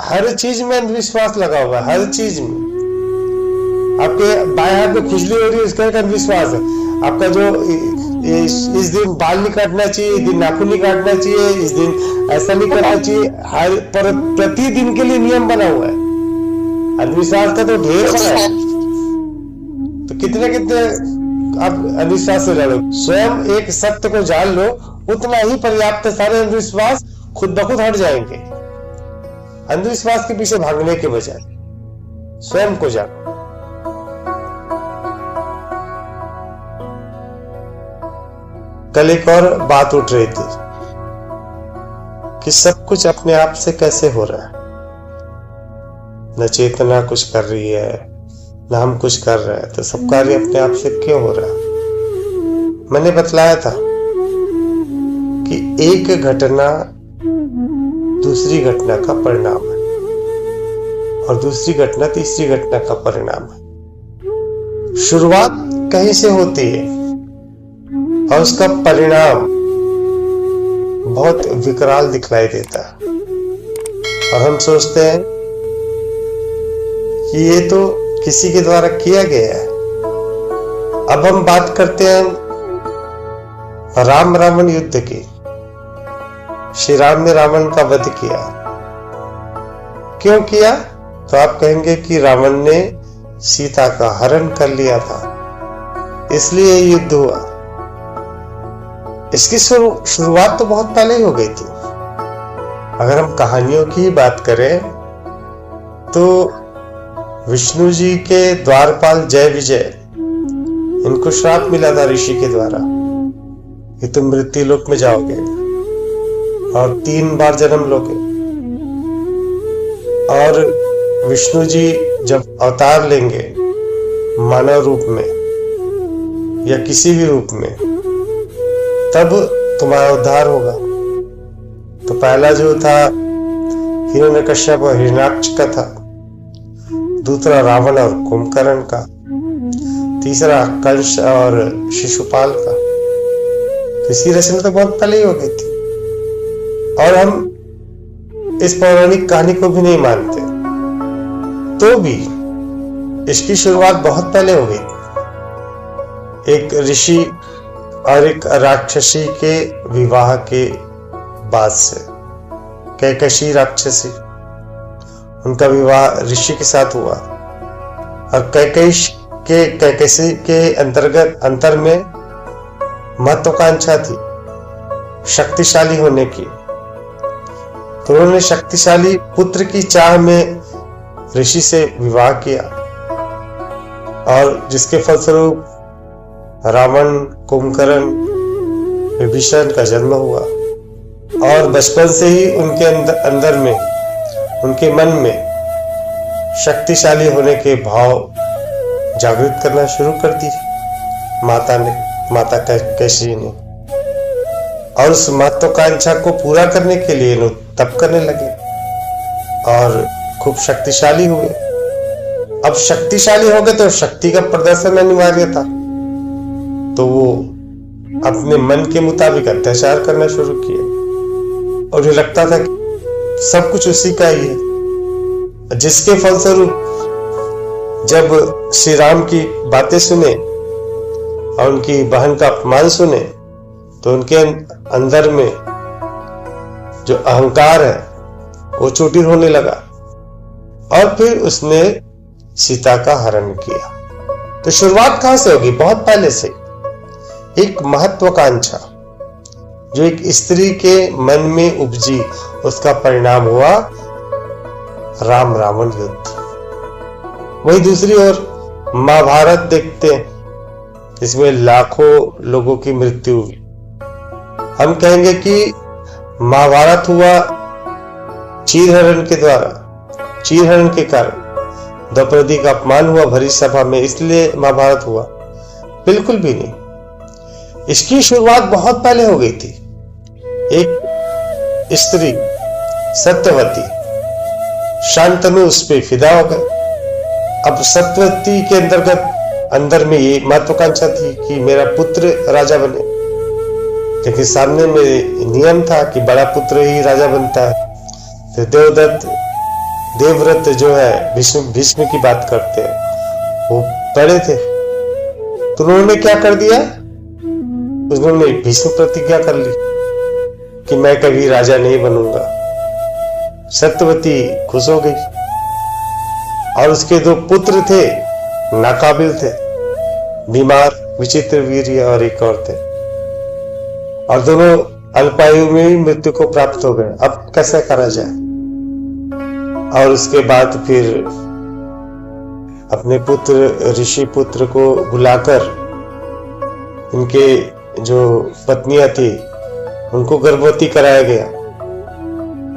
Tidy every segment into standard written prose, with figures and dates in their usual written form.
हर चीज में अंधविश्वास लगा हुआ है, हर चीज में। आपके बाएं हाथ में खुजली हो रही है, उसका एक अंधविश्वास है। आपका जो इस दिन बाल नहीं काटना चाहिए, इस दिन नाखून नहीं काटना चाहिए, इस दिन ऐसा नहीं करना चाहिए, हर प्रतिदिन के लिए नियम बना हुआ है। अंधविश्वास का तो ढेर बना है। तो कितने कितने आप अंधविश्वास से लड़ो। स्वयं एक सत्य को जान लो, उतना ही पर्याप्त। सारे अंधविश्वास खुद ब खुद हट जाएंगे। अंधविश्वास के पीछे भागने के बजाय स्वयं को जानो। कल एक और बात उठ रही थी कि सब कुछ अपने आप से कैसे हो रहा है। न चेतना कुछ कर रही है, न हम कुछ कर रहे हैं, तो सब कार्य अपने आप से क्यों हो रहा है। मैंने बतलाया था कि एक घटना दूसरी घटना का परिणाम है और दूसरी घटना तीसरी घटना का परिणाम है। शुरुआत कहीं से होती है और उसका परिणाम बहुत विकराल दिखलाई देता है और हम सोचते हैं कि ये तो किसी के द्वारा किया गया है। अब हम बात करते हैं राम रावण युद्ध की। श्री राम ने रावण का वध किया। क्यों किया? तो आप कहेंगे कि रावण ने सीता का हरण कर लिया था, इसलिए युद्ध हुआ। इसकी शुरुआत तो बहुत पहले ही हो गई थी। अगर हम कहानियों की बात करें तो विष्णु जी के द्वारपाल जय विजय, इनको श्राप मिला था ऋषि के द्वारा कि तुम मृत्यु लोक में जाओगे और 3 बार जन्म लोगे। और विष्णु जी जब अवतार लेंगे मानव रूप में या किसी भी रूप में, तब तुम्हारा उद्धार होगा। तो पहला जो था हिरण्यकश्यप और हिरण्याक्ष का था, दूसरा रावण और कुंभकर्ण का, तीसरा कंस और शिशुपाल का। तो इसकी रचना तो बहुत पहले ही हो गई थी और हम इस पौराणिक कहानी को भी नहीं मानते, तो भी इसकी शुरुआत बहुत पहले हो गई। एक ऋषि और एक राक्षसी के विवाह के बाद से, कैकसी राक्षसी, उनका विवाह ऋषि के साथ हुआ और कैकसी के अंतर में महत्वाकांक्षा थी शक्तिशाली होने की। तो उन्होंने शक्तिशाली पुत्र की चाह में ऋषि से विवाह किया और जिसके फलस्वरूप रावण, कुंभकर्ण, विभीषण का जन्म हुआ। और बचपन से ही उनके अंदर में, उनके मन में शक्तिशाली होने के भाव जागृत करना शुरू कर दी माता कैकसी ने। और उस महत्वाकांक्षा को पूरा करने के लिए लोग तप करने लगे और खूब शक्तिशाली हुए। अब शक्तिशाली हो गए तो शक्ति का प्रदर्शन अनिवार्य था, तो वो अपने मन के मुताबिक अत्याचार करना शुरू किया और उन्हें लगता था कि सब कुछ उसी का ही है। जिसके फलस्वरूप जब श्री राम की बातें सुने और उनकी बहन का अपमान सुने, तो उनके अंदर में जो अहंकार है वो चोटिल होने लगा और फिर उसने सीता का हरण किया। तो शुरुआत कहां से होगी? बहुत पहले से। एक महत्वाकांक्षा जो एक स्त्री के मन में उपजी, उसका परिणाम हुआ राम रावण युद्ध। वही दूसरी ओर महाभारत देखते हैं, इसमें लाखों लोगों की मृत्यु हुई। हम कहेंगे कि महाभारत हुआ चीरहरण के द्वारा, चीरहरण के कारण द्रौपदी का अपमान हुआ भरी सभा में, इसलिए महाभारत हुआ। बिल्कुल भी नहीं। इसकी शुरुआत बहुत पहले हो गई थी। एक स्त्री सत्यवती, शांतनु उस पे फिदा हो गए। अब सत्यवती के अंदर में ये महत्वाकांक्षा थी कि मेरा पुत्र राजा बने, लेकिन सामने में नियम था कि बड़ा पुत्र ही राजा बनता है। तो देवदत्त देवव्रत जो है भीष्म की बात करते हैं, वो बड़े थे, तो उन्होंने क्या कर दिया, उन्होंने भीष्म प्रतिज्ञा कर ली कि मैं कभी राजा नहीं बनूंगा। सत्यवती खुश हो गई और उसके 2 पुत्र थे, नाकाबिल थे, बीमार, विचित्र वीर्य और एक और थे, और दोनों अल्पायु में ही मृत्यु को प्राप्त हो गए। अब कैसे करा जाए? और उसके बाद फिर अपने पुत्र, ऋषि पुत्र को बुलाकर इनके जो पत्नियां थी उनको गर्भवती कराया गया,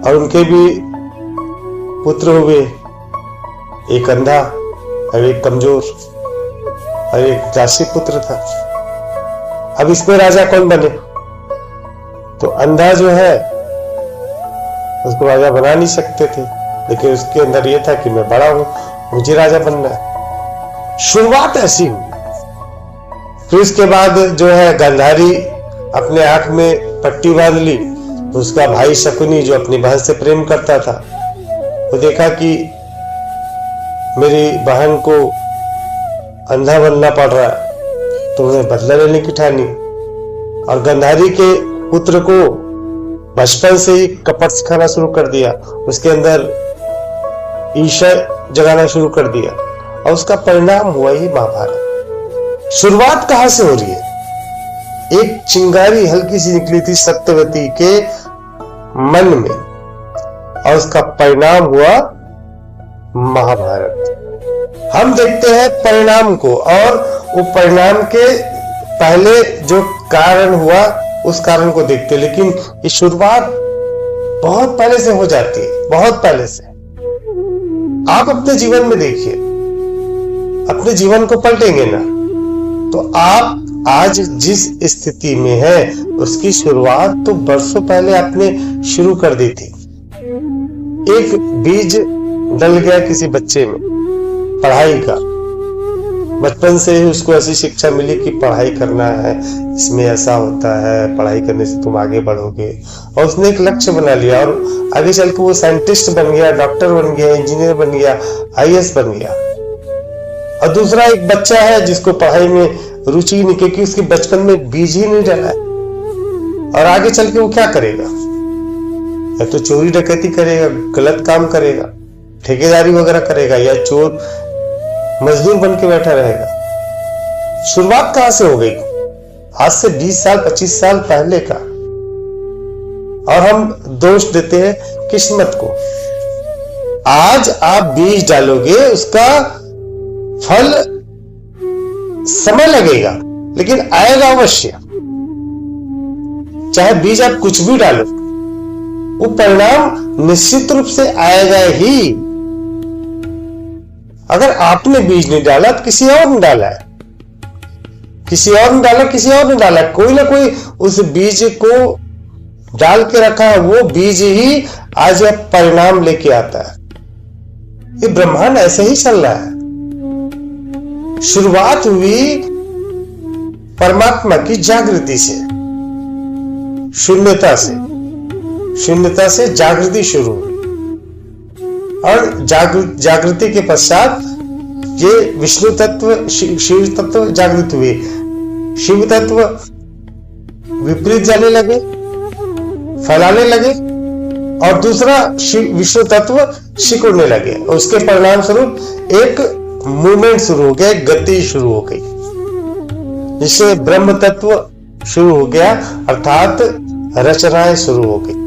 और उनके भी पुत्र हुए, एक अंधा और एक कमजोर और एक दासी पुत्र था। अब इसमें राजा कौन बने? तो अंधा जो है उसको राजा बना नहीं सकते थे, लेकिन उसके अंदर ये था कि मैं बड़ा हूं, मुझे राजा बनना है। शुरुआत ऐसी हुई। फिर उसके बाद जो है गांधारी अपने आंख में पट्टी बांध ली, तो उसका भाई शकुनी जो अपनी बहन से प्रेम करता था, वो देखा कि मेरी बहन को अंधा बनना पड़ रहा है, तो उन्हें बदला लेने की ठानी, और गांधारी के पुत्र को बचपन से ही कपट सिखाना शुरू कर दिया, उसके अंदर ईर्ष्या जगाना शुरू कर दिया, और उसका परिणाम हुआ ही महाभारत। शुरुआत कहां से हो रही है? एक चिंगारी हल्की सी निकली थी सत्यवती के मन में, और उसका परिणाम हुआ महाभारत। हम देखते हैं परिणाम को, और वो परिणाम के पहले जो कारण हुआ उस कारण को देखते, लेकिन ये शुरुआत बहुत पहले से हो जाती है, बहुत पहले से। आप अपने जीवन में देखिए, अपने जीवन को पलटेंगे ना, तो आप आज जिस स्थिति में है उसकी शुरुआत तो बरसों पहले आपने शुरू कर दी थी। एक बीज डल गया किसी बच्चे में पढ़ाई का, बचपन से ही उसको ऐसी शिक्षा मिली कि पढ़ाई करना है, इसमें ऐसा होता है, पढ़ाई करने से तुम आगे बढ़ोगे, और उसने एक लक्ष्य बना लिया, और आगे चल के वो साइंटिस्ट बन गया, डॉक्टर बन गया, इंजीनियर बन गया, आईएएस बन गया। और दूसरा एक बच्चा है जिसको पढ़ाई में रुचि नहीं, क्योंकि उसके बचपन में बीज ही नहीं डला है, और आगे चल के वो क्या करेगा? या तो चोरी डकैती करेगा, गलत काम करेगा, ठेकेदारी वगैरह करेगा, या चोर मजदूर बन के बैठा रहेगा। शुरुआत कहां से हो गई? आज से 20 साल 25 साल पहले का। और हम दोष देते हैं किस्मत को। आज आप बीज डालोगे, उसका फल समय लगेगा, लेकिन आएगा अवश्य। चाहे बीज आप कुछ भी डालो, वो परिणाम निश्चित रूप से आएगा ही। अगर आपने बीज नहीं डाला तो किसी और ने डाला है, किसी और ने डाला, किसी और ने डाला, कोई ना कोई उस बीज को डाल के रखा है, वो बीज ही आज यह परिणाम लेके आता है। ये ब्रह्मांड ऐसे ही चल रहा है। शुरुआत हुई परमात्मा की जागृति से, शून्यता से जागृति शुरू हुई, और जागृति के पश्चात ये विष्णु तत्व, शिव तत्व जागृत हुए। शिव तत्व विपरीत जाने लगे, फैलाने लगे, और दूसरा विष्णु तत्व सिकुड़ने लगे। उसके परिणाम स्वरूप एक मूवमेंट शुरू हो गया, गति शुरू हो गई, जिससे ब्रह्म तत्व शुरू हो गया, अर्थात रचनाएं शुरू हो गई।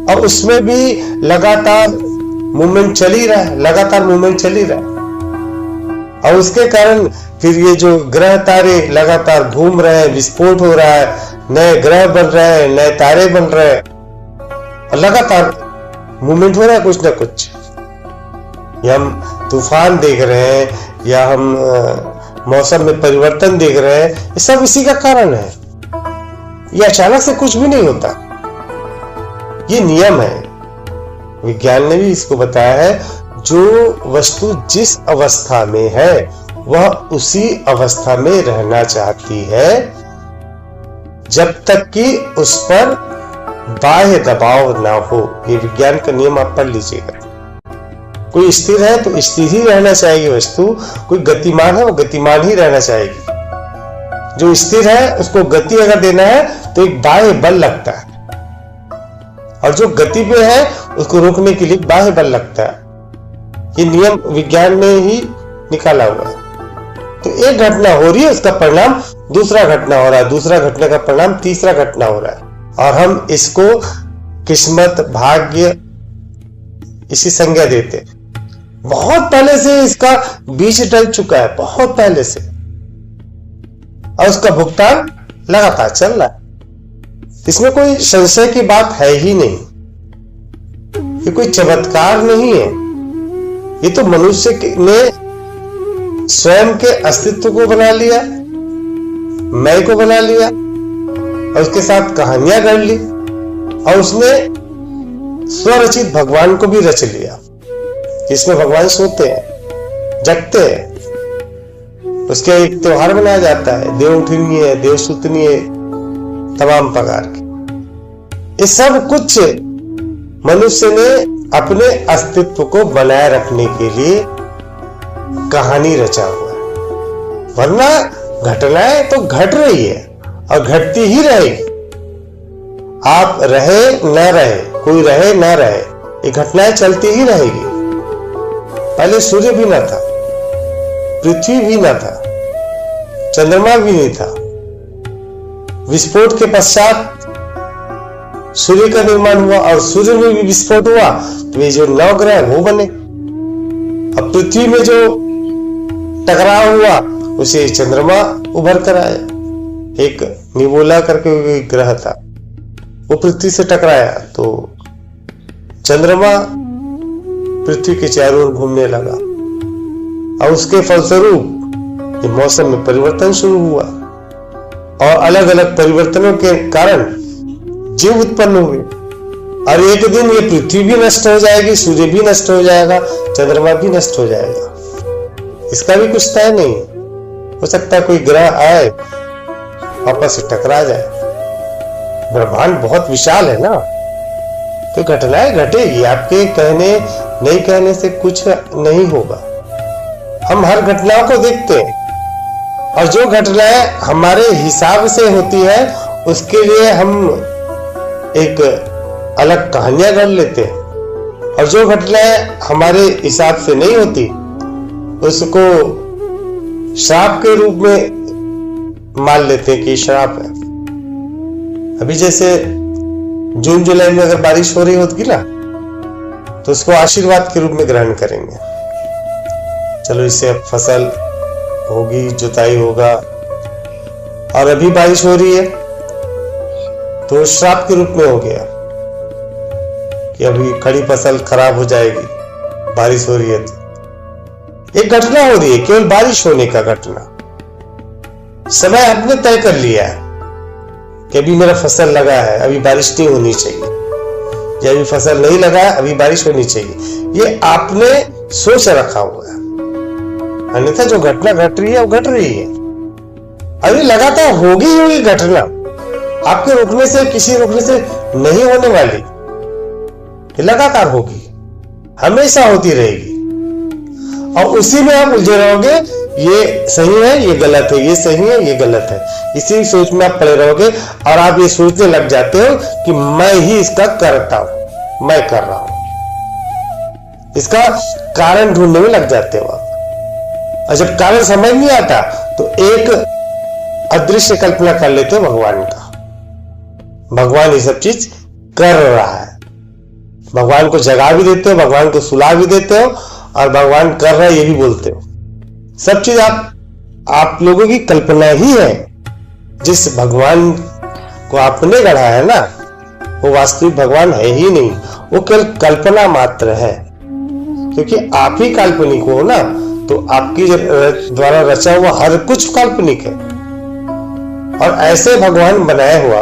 और उसमें भी लगातार मूवमेंट चल ही रहा है, और उसके कारण फिर ये जो ग्रह तारे लगातार घूम रहे हैं, विस्फोट हो रहा है, नए ग्रह बन रहे हैं, नए तारे बन रहे हैं, और लगातार मूवमेंट हो रहा है कुछ ना कुछ। या हम तूफान देख रहे हैं, या हम मौसम में परिवर्तन देख रहे हैं, ये सब इसी का कारण है। ये अचानक से कुछ भी नहीं होता, ये नियम है। विज्ञान ने भी इसको बताया है, जो वस्तु जिस अवस्था में है वह उसी अवस्था में रहना चाहती है, जब तक कि उस पर बाह्य दबाव ना हो। ये विज्ञान का नियम आप पढ़ लीजिएगा। कोई स्थिर है तो स्थिर ही रहना चाहिए वस्तु, कोई गतिमान है वो गतिमान ही रहना चाहिए। जो स्थिर है उसको गति अगर देना है तो एक बाह्य बल लगता है, और जो गति पे है उसको रोकने के लिए बाह्य बल लगता है। ये नियम विज्ञान में ही निकाला हुआ है। तो एक घटना हो रही है, उसका परिणाम दूसरा घटना हो रहा है, दूसरा घटना का परिणाम तीसरा घटना हो रहा है, और हम इसको किस्मत, भाग्य इसी संज्ञा देते। बहुत पहले से इसका बीज डल चुका है, बहुत पहले से, और उसका भुगतान लगातार चल रहा है। इसमें कोई संशय की बात है ही नहीं। ये कोई चमत्कार नहीं है, ये तो मनुष्य ने स्वयं के अस्तित्व को बना लिया, मैं को बना लिया, और उसके साथ कहानियां गढ़ ली, और उसने स्वरचित भगवान को भी रच लिया, जिसमें भगवान सोते हैं, जगते हैं। उसके एक त्योहार मनाया जाता है, देवउठनी है, देवसुतनी है, तमाम प्रकार के। ये सब कुछ मनुष्य ने अपने अस्तित्व को बनाए रखने के लिए कहानी रचा हुआ है, वरना घटनाएं तो घट रही है और घटती ही रहेगी। आप रहे न रहे, कोई रहे न रहे, ये घटनाएं चलती ही रहेगी। पहले सूर्य भी न था, पृथ्वी भी न था, चंद्रमा भी नहीं था। विस्फोट के पश्चात सूर्य का निर्माण हुआ, और सूर्य में भी विस्फोट हुआ तो ये जो नवग्रह वो बने। अब पृथ्वी में जो टकराव हुआ उसे चंद्रमा उभर कर आया। एक निबोला करके ग्रह था, वो पृथ्वी से टकराया तो चंद्रमा पृथ्वी के चारों ओर घूमने लगा, और उसके फलस्वरूप मौसम में परिवर्तन शुरू हुआ, और अलग अलग परिवर्तनों के कारण जीव उत्पन्न हुए। और एक दिन ये पृथ्वी भी नष्ट हो जाएगी, सूर्य भी नष्ट हो जाएगा, चंद्रमा भी नष्ट हो जाएगा। इसका भी कुछ तय नहीं। हो सकता है कोई ग्रह आए आपस से टकरा जाए। ब्रह्मांड बहुत विशाल है ना, तो घटनाएं घटेगी। आपके कहने नहीं कहने से कुछ नहीं होगा। हम हर घटनाओं को देखते हैं, और जो घटनाएं हमारे हिसाब से होती है उसके लिए हम एक अलग कहानियां गढ़ लेते हैं, और जो घटनाएं हमारे हिसाब से नहीं होती उसको श्राप के रूप में मान लेते हैं कि श्राप है। अभी जैसे जून जुलाई में अगर बारिश हो रही होती ना तो उसको आशीर्वाद के रूप में ग्रहण करेंगे। चलो इससे अब फसल होगी, जुताई होगा। और अभी बारिश हो रही है तो श्राप के रूप में हो गया कि अभी खड़ी फसल खराब हो जाएगी, बारिश हो रही है। तो एक घटना हो रही है, केवल बारिश होने का घटना। समय आपने तय कर लिया है कि अभी मेरा फसल लगा है, अभी बारिश नहीं होनी चाहिए, या अभी फसल नहीं लगा है, अभी बारिश होनी चाहिए। ये आपने सोच रखा हुआ है, अन्यथा जो घटना घट रही है वो घट रही है। अभी लगातार होगी ही होगी घटना, आपके रुकने से, किसी रुकने से नहीं होने वाली, ये लगातार होगी, हमेशा होती रहेगी। और उसी में आप उलझे रहोगे, ये सही है, ये गलत है, ये सही है, ये गलत है। इसी सोच में आप पड़े रहोगे, और आप ये सोचने लग जाते हो कि मैं ही इसका करता हूं, मैं कर रहा हूं। इसका कारण ढूंढने में लग जाते हो आप। और जब कारण समझ नहीं आता तो एक अदृश्य कल्पना कर लेते हो भगवान का। भगवान ये सब चीज कर रहा है। भगवान को जगा भी देते हो, भगवान को सुला भी देते हो, और भगवान कर रहा है ये भी बोलते हो। सब चीज आप लोगों की कल्पना ही है। जिस भगवान को आपने गढ़ा है ना, वो वास्तविक भगवान है ही नहीं, वो केवल कल्पना मात्र है। क्योंकि आप ही काल्पनिक हो ना, तो आपकी द्वारा रचा हुआ हर कुछ काल्पनिक है। और ऐसे भगवान बनाए हुआ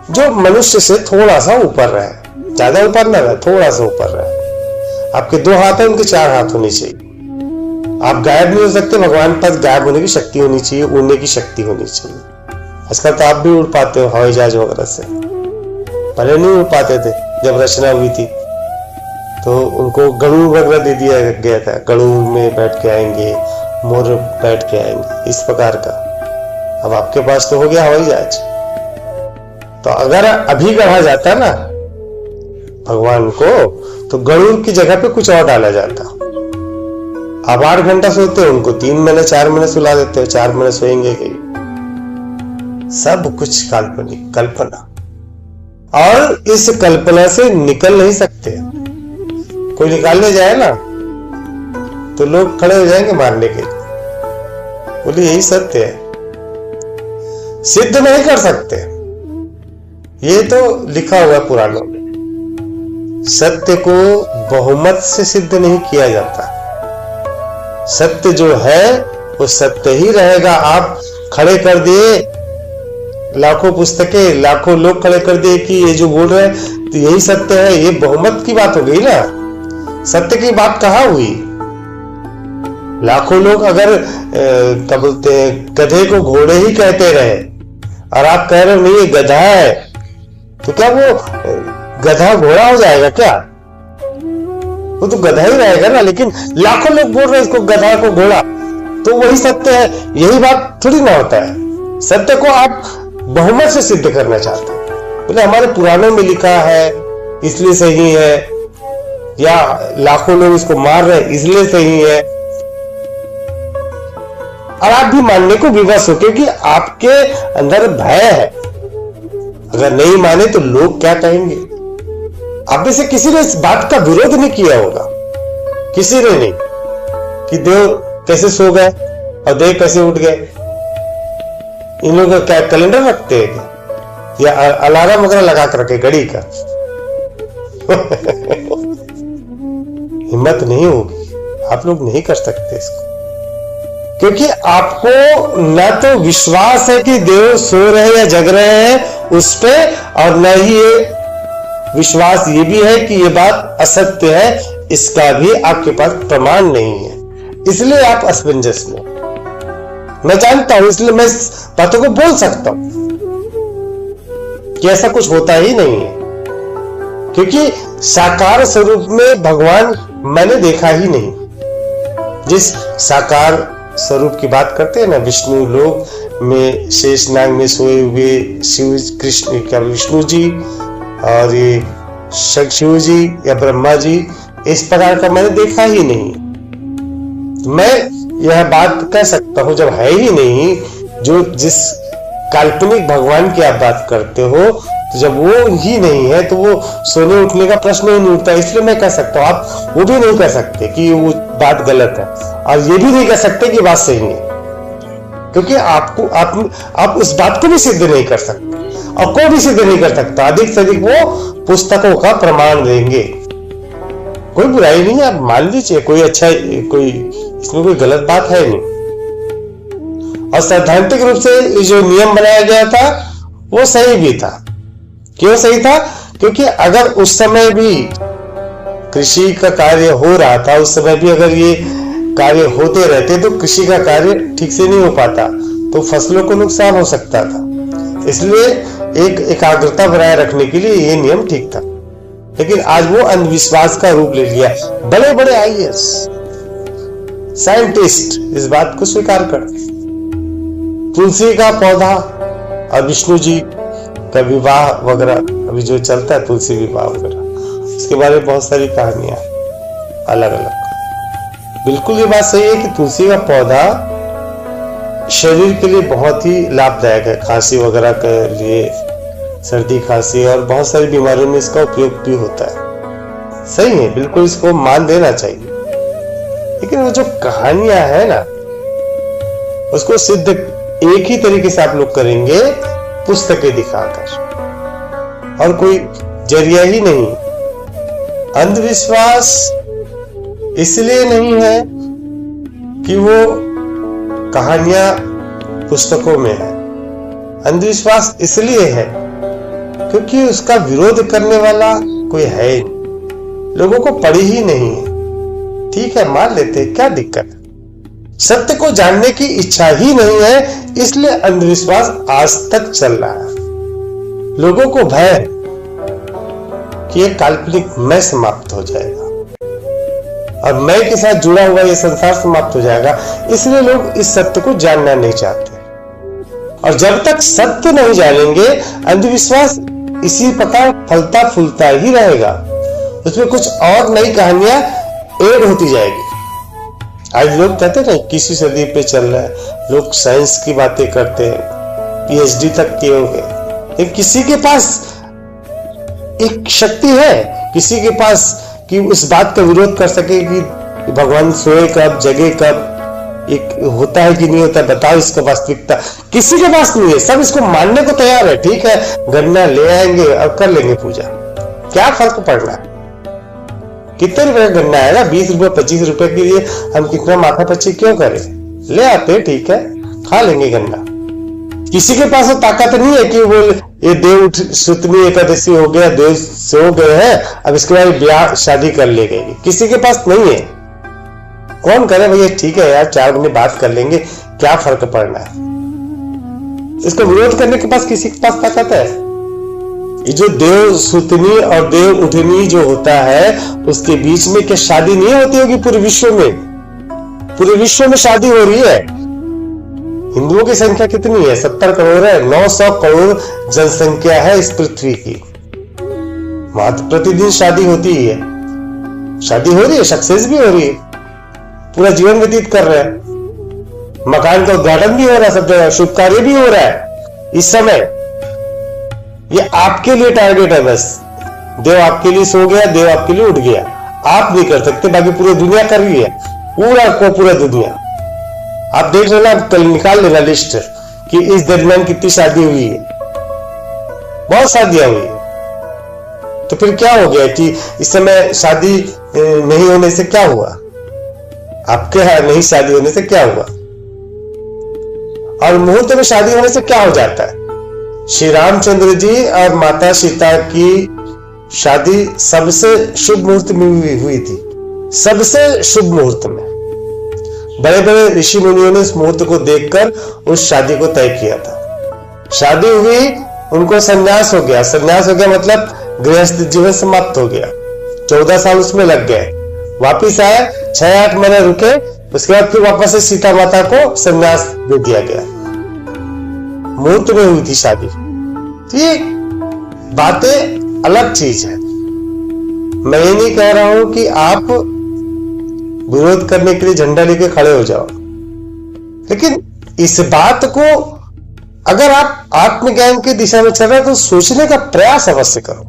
जो मनुष्य से थोड़ा सा ऊपर रहे, ज्यादा ऊपर ना रहे, थोड़ा सा ऊपर रहे। आपके 2 हाथ है, उनके 4 हाथ होने चाहिए। आप गायब नहीं हो सकते, भगवान के पास गायब होने की शक्ति होनी चाहिए, उड़ने की शक्ति होनी चाहिए। आजकल तो आप भी उड़ पाते हो हवाई जहाज वगैरह से, पहले नहीं उड़ पाते थे जब रचना हुई थी। तो उनको गरुड़ वगैरह दे दिया गया था, गरुड़ में बैठ के आएंगे, मोर बैठ के आएंगे, इस प्रकार का। अब आपके पास तो हो गया हवाई जहाज। तो अगर अभी गढ़ा जाता ना भगवान को, तो गरुड़ की जगह पे कुछ और डाला जाता। अब 8 घंटा सोते हैं, उनको 3 महीने 4 महीने सुला देते हो, 4 महीने सोएंगे कि सब कुछ काल्पनिक, कल्पना। और इस कल्पना से निकल नहीं सकते। कोई निकालने जाए ना तो लोग खड़े हो जाएंगे मारने के लिए। बोले यही सत्य है, सिद्ध नहीं कर सकते। ये तो लिखा हुआ है पुराणों में। सत्य को बहुमत से सिद्ध नहीं किया जाता। सत्य जो है वो सत्य ही रहेगा। आप खड़े कर दिए लाखों पुस्तकें, लाखों लोग खड़े कर दिए कि ये जो बोल रहे हैं तो यही सत्य है, ये बहुमत की बात हो गई ना। सत्य की बात कहाँ हुई? लाखों लोग अगर क्या बोलते हैं गधे को घोड़े ही कहते रहे और आप कह रहे हो नहीं ये गधा है, तो क्या वो गधा घोड़ा हो जाएगा क्या? वो तो गधा ही रहेगा ना। लेकिन लाखों लोग बोल रहे हैं इसको गधा को घोड़ा, तो वही सत्य है। यही बात थोड़ी ना होता है। सत्य को आप बहुमत से सिद्ध करना चाहते हैं। बोले हमारे पुराणों में लिखा है इसलिए सही है, या लाखों लोग इसको मार रहे हैं इसलिए सही है। और आप भी मानने को विवश हो क्योंकि आपके अंदर भय है। अगर नहीं माने तो लोग क्या कहेंगे? आप में से किसी ने इस बात का विरोध नहीं किया होगा, किसी ने नहीं, कि देव कैसे सो गए और देव कैसे उठ गए। इन लोगों का क्या कैलेंडर रखते हैं क्या, या अलार्म वगैरह लगा कर रखे घड़ी का? हिम्मत नहीं होगी, आप लोग नहीं कर सकते इसको, क्योंकि आपको न तो विश्वास है कि देव सो रहे या जग रहे हैं उस पे, और न ही ये विश्वास ये भी है कि ये बात असत्य है, इसका भी आपके पास प्रमाण नहीं है। इसलिए आप असमंजस में। मैं जानता हूं, इसलिए मैं इस बातों को बोल सकता हूं कि ऐसा कुछ होता ही नहीं है, क्योंकि साकार स्वरूप में भगवान मैंने देखा ही नहीं। जिस साकार स्वरूप की बात करते हैं ना, विष्णु लोक में शेषनाग में सोए हुए शिव कृष्ण, क्या विष्णु जी और ये शिव जी या ब्रह्मा जी, इस प्रकार का मैंने देखा ही नहीं। मैं यह बात कह सकता हूं, जब है ही नहीं, जो जिस काल्पनिक भगवान की आप बात करते हो, तो जब वो ही नहीं है तो वो सोने उठने का प्रश्न ही नहीं उठता। इसलिए मैं कह सकता हूं, आप वो भी नहीं कह सकते कि वो बात गलत है, और ये भी नहीं कह सकते कि बात सही है, क्योंकि आप उस बात को भी सिद्ध नहीं कर सकते, और कोई भी सिद्ध नहीं कर सकता। अधिक से अधिक वो पुस्तकों का प्रमाण देंगे। कोई बुराई नहीं है, आप मान लीजिए, कोई अच्छा, कोई इसमें कोई गलत बात है नहीं। और सैद्धांतिक रूप से जो नियम बनाया गया था वो सही भी था। क्यों सही था? क्योंकि अगर उस समय भी कृषि का कार्य हो रहा था, उस समय भी अगर ये कार्य होते रहते तो कृषि का कार्य ठीक से नहीं हो पाता, तो फसलों को नुकसान हो सकता था। इसलिए एक एकाग्रता बनाए रखने के लिए ये नियम ठीक था। लेकिन आज वो अंधविश्वास का रूप ले लिया। बड़े बड़े आईएएस साइंटिस्ट इस बात को स्वीकार करते। तुलसी का पौधा और विष्णु जी का विवाह वगैरह अभी जो चलता है, तुलसी विवाह वगैरह, उसके बारे में बहुत सारी कहानियां अलग अलग। बिल्कुल ये बात सही है कि तुलसी का पौधा शरीर के लिए बहुत ही लाभदायक है। खांसी वगैरह के लिए, सर्दी खांसी और बहुत सारी बीमारियों में इसका उपयोग भी होता है। सही है, बिल्कुल इसको मान देना चाहिए। लेकिन वो जो कहानियां है ना, उसको सिद्ध एक ही तरीके से आप लोग करेंगे, पुस्तकें दिखाकर, और कोई जरिया ही नहीं। अंधविश्वास इसलिए नहीं है कि वो कहानियां पुस्तकों में है। अंधविश्वास इसलिए है क्योंकि उसका विरोध करने वाला कोई है ही नहीं, लोगों को पड़ी ही नहीं है। ठीक है, मान लेते हैं, क्या दिक्कत है? सत्य को जानने की इच्छा ही नहीं है, इसलिए अंधविश्वास आज तक चल रहा है। लोगों को भय कि ये काल्पनिक मैं समाप्त हो जाएगा। और मैं के साथ जुड़ा हुआ ये संसार समाप्त हो जाएगा। इसलिए लोग इस सत्य को जानना नहीं चाहते, और जब तक सत्य नहीं जानेंगे अंधविश्वास इसी प्रकार फलता फूलता ही रहेगा। उसमें कुछ और नई कहानियां ऐड होती जाएगी। आज लोग कहते हैं किसी सदी पे चल रहा है, लोग साइंस की बातें करते हैं, पीएचडी तक किए होंगे, लेकिन किसी के पास एक शक्ति है, किसी के पास कि उस बात का विरोध कर सके कि भगवान सोए कब, जगे कब, एक होता है कि नहीं होता, बताओ इसका वास्तविकता। किसी के पास नहीं है, सब इसको मानने को तैयार है। ठीक है, गन्ना ले आएंगे और कर लेंगे पूजा, क्या फर्क पड़ना है? कितने रुपए का गन्ना है ना, 20 रुपए 25 रुपए के लिए हम कितना माथा पच्ची क्यों करें? ले आते, ठीक है, खा लेंगे गन्ना। किसी के पास वो ताकत नहीं है कि वो ये देव सुतनी एकादशी हो गया, देव सो गए हैं, अब इसके बाद ब्याह शादी कर ले गई। किसी के पास नहीं है। कौन करे भैया, ठीक है यार 4 महीने बात कर लेंगे, क्या फर्क पड़ना है? इसको विरोध करने के पास किसी के पास ताकत है? ये जो देव सुतनी और देव उठनी जो होता है, उसके बीच में क्या शादी नहीं होती होगी? पूरे विश्व में, पूरे विश्व में शादी हो रही है। हिंदुओं की संख्या कितनी है? 70 करोड़ है। 900 करोड़ जनसंख्या है इस पृथ्वी की। वहां तो प्रतिदिन शादी होती ही है, शादी हो रही है, सक्सेस भी हो रही है, पूरा जीवन व्यतीत कर रहे हैं, मकान का उद्घाटन भी हो रहा है, सब जगह शुभ कार्य भी हो रहा है। इस समय ये आपके लिए टारगेट है बस। देव आपके लिए सो गया, देव आपके लिए उठ गया, आप नहीं कर सकते, बाकी पूरी दुनिया कर रही है, पूरा दुनिया। आप देख लेना, कल निकाल लेना लिस्ट कि इस दरमियान कितनी शादी हुई है। बहुत शादियां हुई है। तो फिर क्या हो गया कि इस समय शादी नहीं होने से क्या हुआ? आपके यहां नहीं शादी होने से क्या हुआ? और मुहूर्त में शादी होने से क्या हो जाता है? श्री रामचंद्र जी और माता सीता की शादी सबसे शुभ मुहूर्त में हुई थी, सबसे शुभ मुहूर्त में। बड़े बड़े ऋषि मुनियों ने इस मुहूर्त को देखकर उस शादी को तय किया था। शादी हुई, उनको संन्यास हो गया। संन्यास हो गया मतलब गृहस्थ जीवन समाप्त हो गया। 14 साल उसमें लग गए, वापिस आए, 6-8 महीने रुके, उसके बाद फिर वापस से सीता माता को संन्यास दे दिया गया। मुहूर्त में हुई थी शादी। तो ये बातें अलग चीज है। मैं ये नहीं कह रहा हूं कि आप विरोध करने के लिए झंडा लेके खड़े हो जाओ, लेकिन इस बात को अगर आप आत्मज्ञान की दिशा में चल रहे हैं तो सोचने का प्रयास अवश्य करो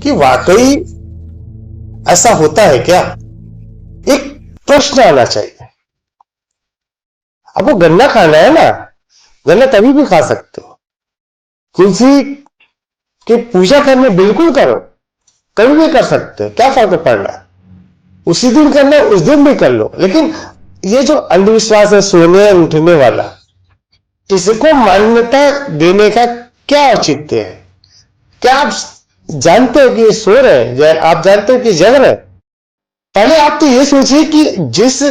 कि वाकई ऐसा होता है क्या? एक प्रश्न आना चाहिए। अब वो गन्ना खाना है ना, गन्ना तभी भी खा सकते हो। तुलसी की पूजा करने बिल्कुल करो, कभी भी कर सकते हो, क्या फर्क पड़ रहा है? उसी दिन करना, उस दिन भी कर लो। लेकिन ये जो अंधविश्वास है सोने उठने वाला, इसको मान्यता देने का क्या औचित्य है? क्या आप जानते हो कि ये सो रहे हैं? आप जानते हो कि जग रहे हैं? पहले आप तो ये सोचिए कि जिस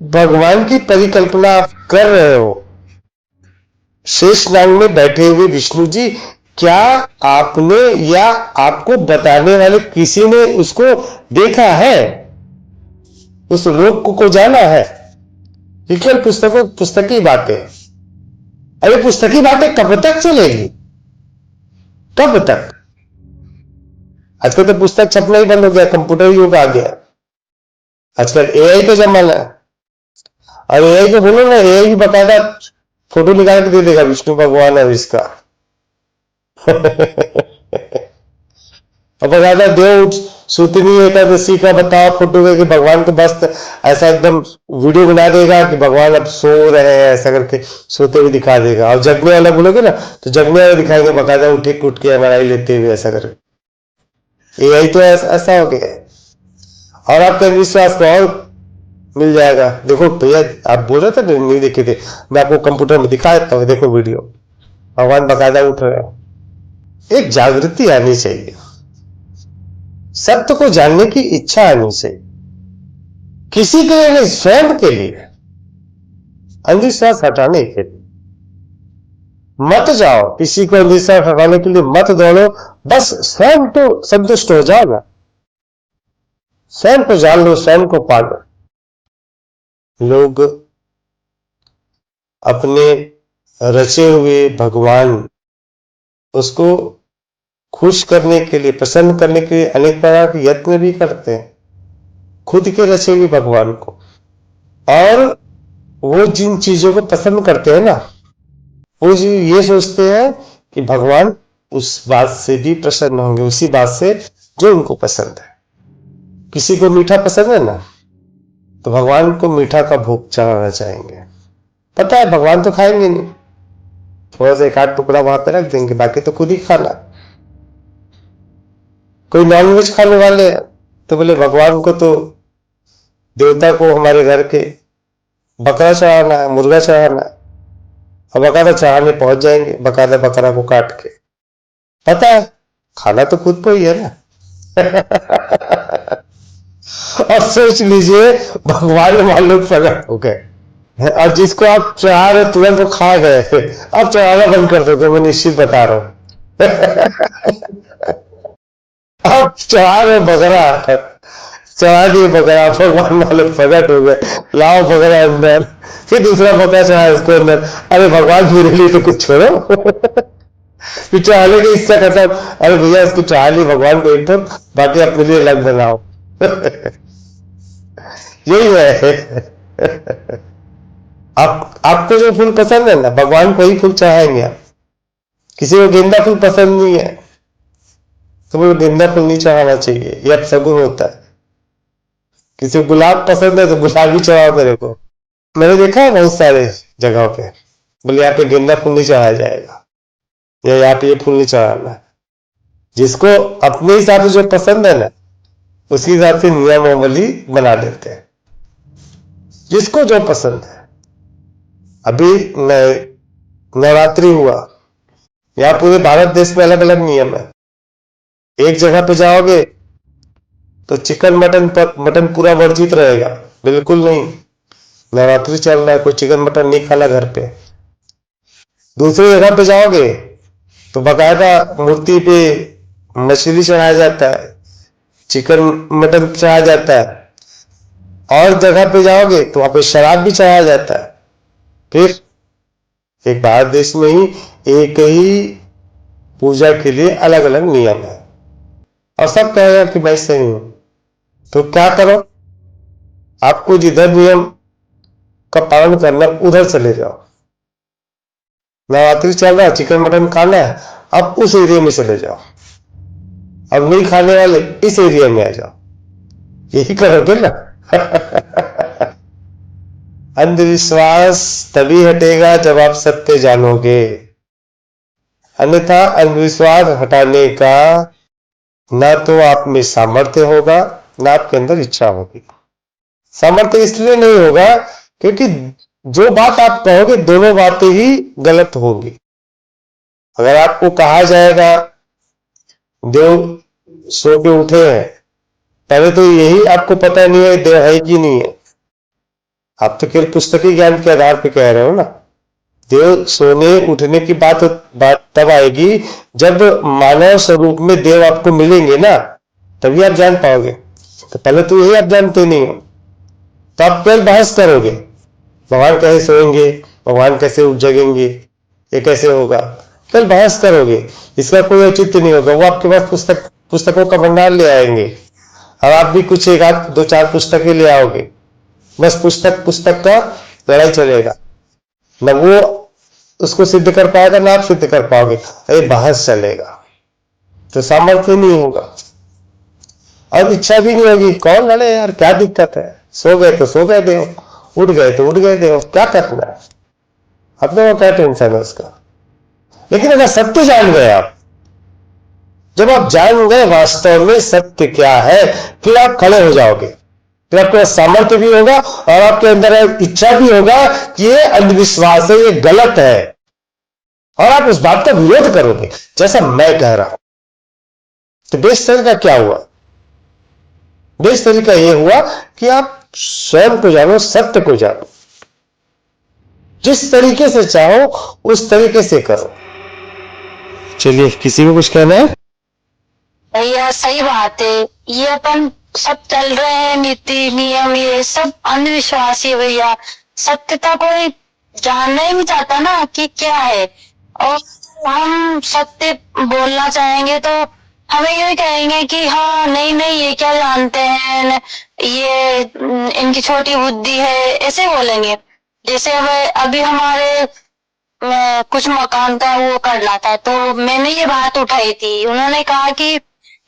भगवान की परिकल्पना आप कर रहे हो, शेष नाग में बैठे हुए विष्णु जी, क्या आपने या आपको बताने वाले किसी ने उसको देखा है? उस लोक को जाना है? केवल पुस्तकी बातें। अरे पुस्तकी बातें कब तक चलेगी? कब तक? आजकल तो पुस्तक छपना ही बंद हो गया, कंप्यूटर युग आ गया। आजकल एआई का जमाना है, और एआई को बोलो ना, एआई भी बकायदा फोटो निकाल के दे देगा विष्णु भगवान और इसका। अब बकायदा देव सुतनी एकादशी का बताओ फोटो करके भगवान को बस ऐसा एकदम वीडियो बना देगा कि भगवान अब सो रहे हैं, ऐसा करके सोते हुए दिखा देगा। और जगने वाला बोलोगे ना तो जगने वाला दिखाएंगे बकायदा उठे उठ के हमारा लेते हुए, ऐसा करके। एआई तो ऐसा हो गया। और आपका विश्वास को और मिल जाएगा। देखो भैया, आप बोल रहे थे नहीं देखे थे, मैं आपको कंप्यूटर में दिखा देता हूँ, देखो वीडियो, भगवान बकायदा उठ रहे हैं। एक जागृति आनी चाहिए, सत्य को जानने की इच्छा आनी चाहिए, किसी के लिए नहीं, स्वयं के लिए, अंधविश्वास हटाने के लिए। मत जाओ किसी को अंधविश्वास हटाने के लिए, मत दौड़ो, बस स्वयं तो संतुष्ट हो जाओ ना। स्वयं को जान लो, स्वयं को पालो। लोग अपने रचे हुए भगवान, उसको खुश करने के लिए, प्रसन्न करने के लिए अनेक प्रकार के यत्न भी करते हैं, खुद के रचे हुए भगवान को। और वो जिन चीजों को पसंद करते हैं ना, वो ये सोचते हैं कि भगवान उस बात से भी प्रसन्न होंगे, उसी बात से जो उनको पसंद है। किसी को मीठा पसंद है ना, तो भगवान को मीठा का भोग चढ़ाना चाहेंगे। पता है भगवान तो खाएंगे नहीं, थोड़ा सा एक आध टुकड़ा वहां पे रख देंगे, बाकी तो खुद ही खाना। कोई नॉनवेज खाने वाले हैं तो बोले भगवान को तो, देवता को हमारे घर के बकरा चढ़ाना है, मुर्गा चढ़ाना है, और बकायदा चढ़ाने पहुंच जाएंगे, बकायदा बकरा को काट के। पता है खाना तो खुद को ही है ना। और सोच लीजिए भगवान मान लो प्रकट हो गए, और जिसको आप चढ़ा रहे तुरंत वो खा गए, अब चढ़ाना बंद कर दो, मैं निश्चित बता रहा हूं। अब चढ़ा रहे बकरा, चढ़ा दिए बकरा, भगवान वाले प्रकट हो गए, लाओ बकरा अंदर, फिर दूसरा बकरा चढ़ा इसको अंदर। अरे भगवान मेरे लिए तो कुछ छोड़ो। फिर चढ़ाने की इच्छा करता, अरे भैया इसको चढ़ा ली भगवान को एकदम, बाकी अपने लिए अलग बनाओ। यही है। आपको जो फूल पसंद है ना, भगवान को ही फूल चढ़ाएंगे आप। किसी को गेंदा फूल पसंद नहीं है तो वो गेंदा फूल नहीं चढ़ाना चाहिए, यह अपशगुन होता है। किसी को गुलाब पसंद है तो गुलाब ही चढ़ाओ मेरे को। मैंने देखा है बहुत सारे जगहों पे, बोले यहाँ पे गेंदा फूल नहीं चढ़ाया जाएगा, या यहाँ पे ये फूल नहीं चढ़ाना। जिसको अपने हिसाब से जो पसंद है ना, उसी हिसाब से नियमावली बना देते हैं, जिसको जो पसंद है। अभी नवरात्रि हुआ, यहाँ पूरे भारत देश में अलग अलग नियम है। एक जगह पे जाओगे तो चिकन मटन पूरा वर्जित रहेगा, बिल्कुल नहीं, नवरात्रि चल रहा है, कोई चिकन मटन नहीं खाना घर पे। दूसरी जगह पे जाओगे तो बकायदा मूर्ति पे मछली चढ़ाया जाता है, चिकन मटन चढ़ाया जाता है। और जगह पे जाओगे तो वहां पे शराब भी चढ़ाया जाता है। फिर एक भारत देश में ही एक ही पूजा के लिए अलग अलग नियम है, और सब कहेगा कि मैं सही हूं। तो क्या करो, आपको जिधर नियम का पालन करना उधर चले जाओ। नवरात्रि चल रहा है, चिकन मटन खाना है, अब उस एरिया में चले जाओ। अब नहीं खाने वाले इस एरिया में आ जाओ, यही करोगे ना। अंधविश्वास तभी हटेगा जब आप सत्य जानोगे, अन्यथा अंधविश्वास हटाने का ना तो आप में सामर्थ्य होगा, ना आपके अंदर इच्छा होगी। सामर्थ्य इसलिए नहीं होगा क्योंकि जो बात आप कहोगे दोनों बातें ही गलत होंगी। अगर आपको कहा जाएगा देव सो के उठे हैं, पहले तो यही आपको पता नहीं है देव है कि नहीं है, आप तो केवल पुस्तकीय ज्ञान के आधार पर कह रहे हो ना। देव सोने उठने की बात तब आएगी जब मानव स्वरूप में देव आपको मिलेंगे ना, तभी आप जान पाओगे। तो पहले तो यही आप जानते नहीं हो, तो आप केवल बहस करोगे, भगवान कैसे सोएंगे, भगवान कैसे उठ जगेंगे, ये कैसे होगा, केवल बहस करोगे, इसका कोई औचित्य नहीं होगा। वो आपके पास पुस्तकों का भंडार ले आएंगे, और आप भी कुछ एक आध दो चार पुस्तकें ले आओगे, बस पुस्तक का लड़ाई चलेगा, न वो उसको सिद्ध कर पाएगा ना आप सिद्ध कर पाओगे, अरे बहस चलेगा। तो सामर्थ्य नहीं होगा और इच्छा भी नहीं होगी। कौन लड़े यार, क्या दिक्कत है, सो गए तो सो गए देव, उठ गए तो उठ गए देव, क्या करना है, अपने को क्या टेंशन है उसका। लेकिन अगर सत्य जान गए आप, जब आप जान गए वास्तव में सत्य क्या है, फिर आप खड़े हो जाओगे, फिर आपके पास सामर्थ्य भी होगा और आपके अंदर इच्छा भी होगा कि ये अंधविश्वास है, ये गलत है, और आप उस बात का विरोध करोगे जैसा मैं कह रहा हूं। तो बेस्ट तरीका क्या हुआ? बेस्ट तरीका यह हुआ कि आप स्वयं को जानो, सत्य को जानो, जिस तरीके से चाहो उस तरीके से करो। चलिए, किसी को कुछ कहना है? भैया सही बात है, ये अपन सब चल रहे हैं नीति नियम, ये सब अंधविश्वास ही भैया। सत्यता कोई जानना ही नहीं चाहता ना कि क्या है। और हम सत्य बोलना चाहेंगे तो हमें यही कहेंगे कि हाँ नहीं नहीं ये क्या जानते हैं, ये इनकी छोटी बुद्धि है, ऐसे बोलेंगे। जैसे अब अभी हमारे कुछ मकान का वो करना था तो मैंने ये बात उठाई थी। उन्होंने कहा कि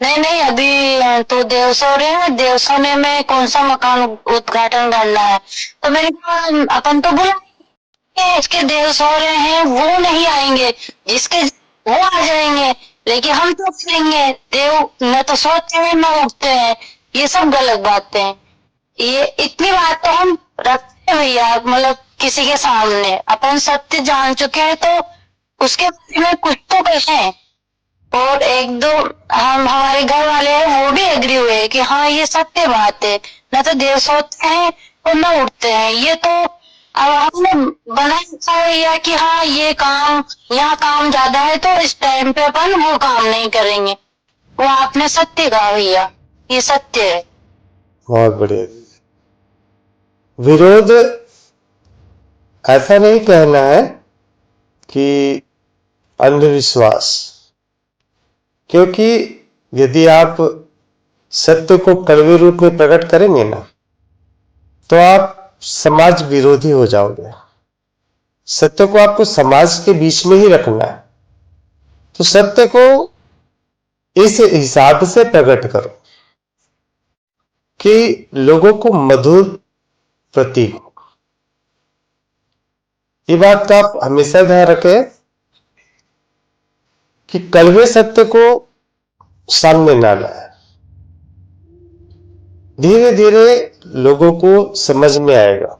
नहीं नहीं अभी तो देव सोने हैं, देव सोने में कौन सा मकान उद्घाटन करना है। तो मैंने कहा अपन तो बोला इसके देव सो रहे हैं, वो नहीं आएंगे, जिसके वो आ जाएंगे, लेकिन हम तो करेंगे देव न तो सोते हैं न उठते हैं। ये सब गलत बातें हैं। ये इतनी बात तो हम रखते हैं भैया, मतलब किसी के सामने अपन सत्य जान चुके हैं तो उसके बारे में कुछ तो कहें। और एक दो हम हमारे घर वाले हैं वो भी एग्री हुए कि हाँ ये सत्य बात है, न तो देर सोते हैं और न उठते हैं। ये तो अब हमने बना रखा है भैया कि हाँ ये काम, यहाँ काम ज्यादा है तो इस टाइम पे अपन वो काम नहीं करेंगे। वो आपने सत्य कहा भैया, ये सत्य है। बहुत बढ़िया। विरोध ऐसा नहीं कहना है कि अंधविश्वास, क्योंकि यदि आप सत्य को कड़वे रूप में प्रकट करेंगे ना तो आप समाज विरोधी हो जाओगे। सत्य को आपको समाज के बीच में ही रखना है, तो सत्य को इस हिसाब से प्रकट करो कि लोगों को मधुर प्रतीक हो। ये बात का आप हमेशा ध्यान रखें कि कड़वे सत्य को सामने ना लाए। धीरे धीरे लोगों को समझ में आएगा,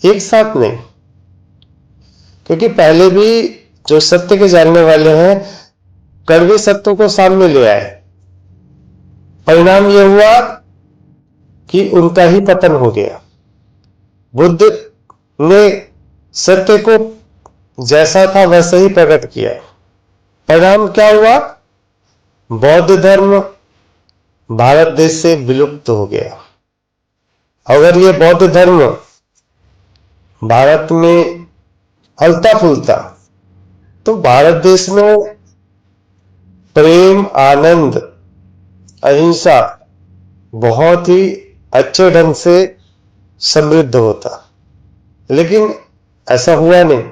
एक साथ नहीं। क्योंकि पहले भी जो सत्य के जानने वाले हैं कड़वे सत्यों को सामने ले आए, परिणाम यह हुआ कि उनका ही पतन हो गया। बुद्ध ने सत्य को जैसा था वैसा ही प्रकट किया, परिणाम क्या हुआ? बौद्ध धर्म भारत देश से विलुप्त हो गया। अगर ये बौद्ध धर्म भारत में फलता फूलता तो भारत देश में प्रेम, आनंद, अहिंसा बहुत ही अच्छे ढंग से समृद्ध होता, लेकिन ऐसा हुआ नहीं।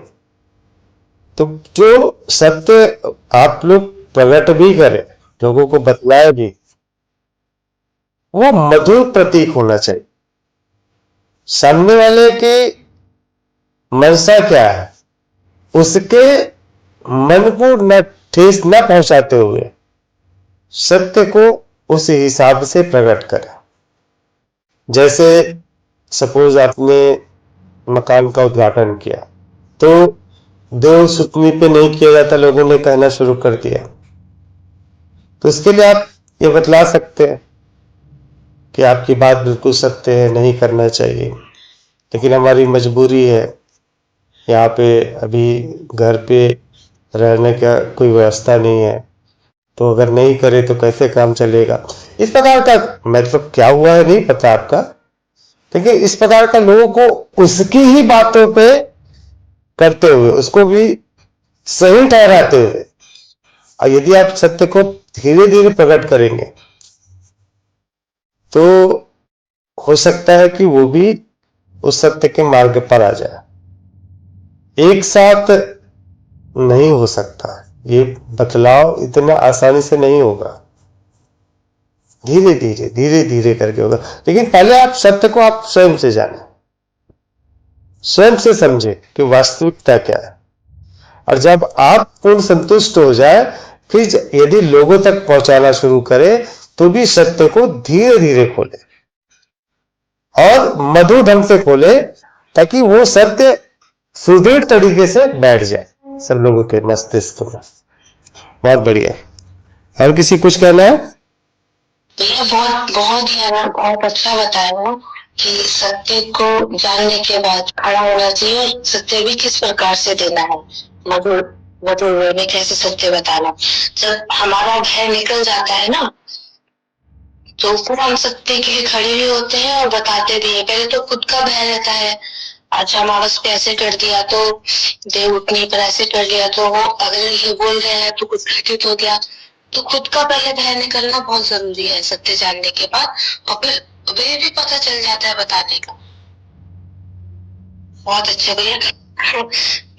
तो जो सत्य आप लोग प्रकट भी करें, लोगों को बतलाए भी, वो मधुर प्रतीक होना चाहिए। सामने वाले की मनसा क्या है उसके मन को न ठेस न पहुंचाते हुए सत्य को उस हिसाब से प्रकट करें। जैसे सपोज आपने मकान का उद्घाटन किया तो देव सुतनी पे नहीं किया जाता, लोगों ने कहना शुरू कर दिया। तो इसके लिए आप ये बतला सकते हैं कि आपकी बात बिल्कुल सत्य है, नहीं करना चाहिए, लेकिन हमारी मजबूरी है, यहाँ पे अभी घर पे रहने का कोई व्यवस्था नहीं है, तो अगर नहीं करे तो कैसे काम चलेगा। इस प्रकार का मतलब क्या हुआ है नहीं पता आपका, लेकिन इस प्रकार का लोगों को उसकी ही बातों पे करते हुए उसको भी सही ठहराते हुए, और यदि आप सत्य को धीरे धीरे प्रकट करेंगे तो हो सकता है कि वो भी उस सत्य के मार्ग पर आ जाए। एक साथ नहीं हो सकता, ये बदलाव इतना आसानी से नहीं होगा, धीरे धीरे करके होगा। लेकिन पहले आप सत्य को आप स्वयं से जाने, स्वयं से समझे कि वास्तविकता क्या है, और जब आप पूर्ण संतुष्ट हो जाए फिर यदि लोगों तक पहुंचाना शुरू करे तो भी सत्य को धीरे धीरे खोले और मधुर ढंग से खोले, ताकि वो सत्य सुदृढ़ तरीके से बैठ जाए सब लोगों के मस्तिष्क में। बहुत बढ़िया। और किसी कुछ कहना है? ये बहुत बहुत ही बहुत अच्छा बताया कि सत्य को जानने के बाद खड़ा होना चाहिए और सत्य भी किस प्रकार से देना है, मधुर मधुर वे में कैसे सत्य बताना। जब हमारा भय निकल जाता है ना तो फिर हम सत्य के लिए खड़े भी होते हैं और बताते भी हैं। पहले तो खुद का भय रहता है, अच्छा अमावस पे ऐसे कर दिया तो देव उठनी पर ऐसे कर लिया तो वो अगर ये बोल रहे हैं तो कुछ घटित हो गया, तो खुद का पहले भय निकलना बहुत जरूरी है सत्य जानने के बाद, और फिर वे भी पता चल जाता है बताने का। बहुत अच्छे भैया।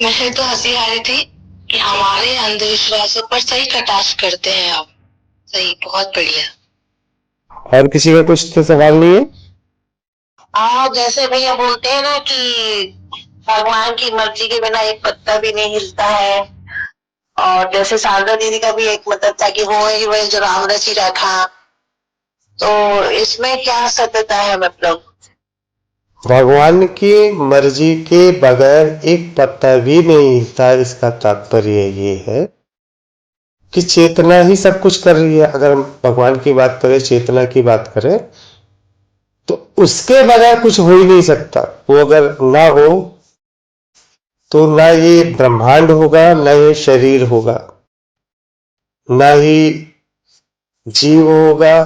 मुझे तो हंसी आ रही थी कि हमारे अंधविश्वासों पर सही कटाक्ष करते हैं आप। सही, बहुत बढ़िया। और किसी का कुछ तो सवाल नहीं है? हाँ, जैसे भैया बोलते हैं ना कि भगवान की मर्जी के बिना एक पत्ता भी नहीं हिलता है, और जैसे शारदा दीदी का भी एक मतलब था कि वो ही वही जो राम रच ही रखा, तो इसमें क्या सत्यता है? मतलब भगवान की मर्जी के बगैर एक पत्ता भी नहीं हिलता। इसका तात्पर्य ये है कि चेतना ही सब कुछ कर रही है। अगर हम भगवान की बात करें, चेतना की बात करें, तो उसके बगैर कुछ हो ही नहीं सकता। वो अगर ना हो तो ना ये ब्रह्मांड होगा, ना ये शरीर होगा, ना ही जीव होगा,